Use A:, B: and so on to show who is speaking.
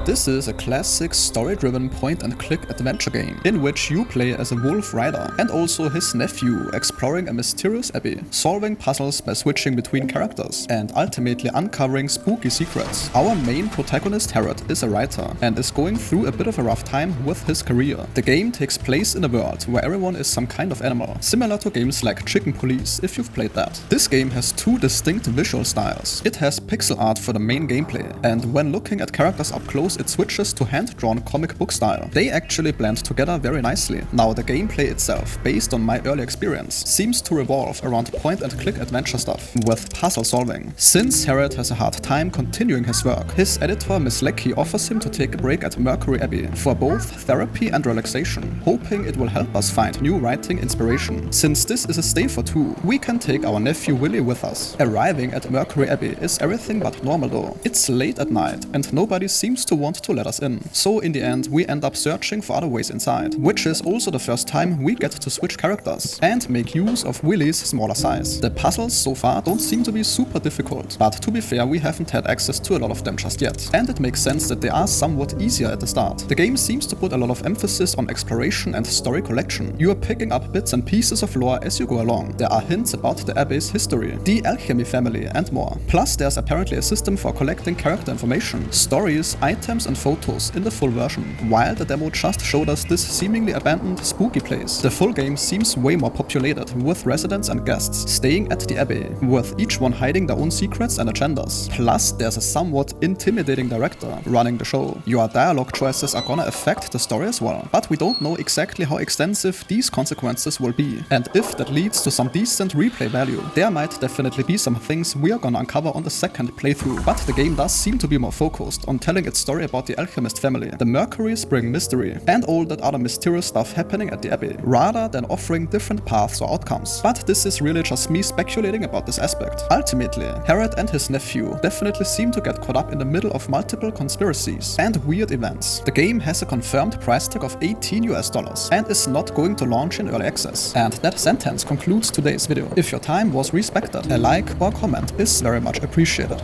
A: This is a classic story-driven point-and-click adventure game in which you play as a wolf rider and also his nephew exploring a mysterious abbey, solving puzzles by switching between characters and ultimately uncovering spooky secrets. Our main protagonist Harrod is a writer and is going through a bit of a rough time with his career. The game takes place in a world where everyone is some kind of animal, similar to games like Chicken Police if you've played that. This game has two distinct visual styles. It has pixel art for the main gameplay, and when looking at characters up close it switches to hand-drawn comic book style. They actually blend together very nicely. Now the gameplay itself, based on my early experience, seems to revolve around point-and-click adventure stuff with puzzle solving. Since Harrod has a hard time continuing his work, his editor Miss Leckie offers him to take a break at Mercury Abbey for both therapy and relaxation, hoping it will help us find new writing inspiration. Since this is a stay for two, we can take our nephew Willie with us. Arriving at Mercury Abbey is everything but normal though. It's late at night and nobody seems to want to let us in. So in the end we end up searching for other ways inside, which is also the first time we get to switch characters and make use of Willie's smaller size. The puzzles so far don't seem to be super difficult, but to be fair we haven't had access to a lot of them just yet, and it makes sense that they are somewhat easier at the start. The game seems to put a lot of emphasis on exploration and story collection. You are picking up bits and pieces of lore as you go along. There are hints about the Abbey's history, the Alchemy family and more. Plus there's apparently a system for collecting character information, stories, items and photos in the full version, while the demo just showed us this seemingly abandoned spooky place. The full game seems way more populated, with residents and guests staying at the Abbey, with each one hiding their own secrets and agendas. Plus there's a somewhat intimidating director running the show. Your dialogue choices are gonna affect the story as well, but we don't know exactly how extensive these consequences will be, and if that leads to some decent replay value. There might definitely be some things we are gonna uncover on the second playthrough, but the game does seem to be more focused on telling its story about the Alchemist family, the Mercury Spring mystery, and all that other mysterious stuff happening at the Abbey, rather than offering different paths or outcomes. But this is really just me speculating about this aspect. Ultimately, Harrod and his nephew definitely seem to get caught up in the middle of multiple conspiracies and weird events. The game has a confirmed price tag of $18 and is not going to launch in early access. And that sentence concludes today's video. If your time was respected, a like or comment is very much appreciated.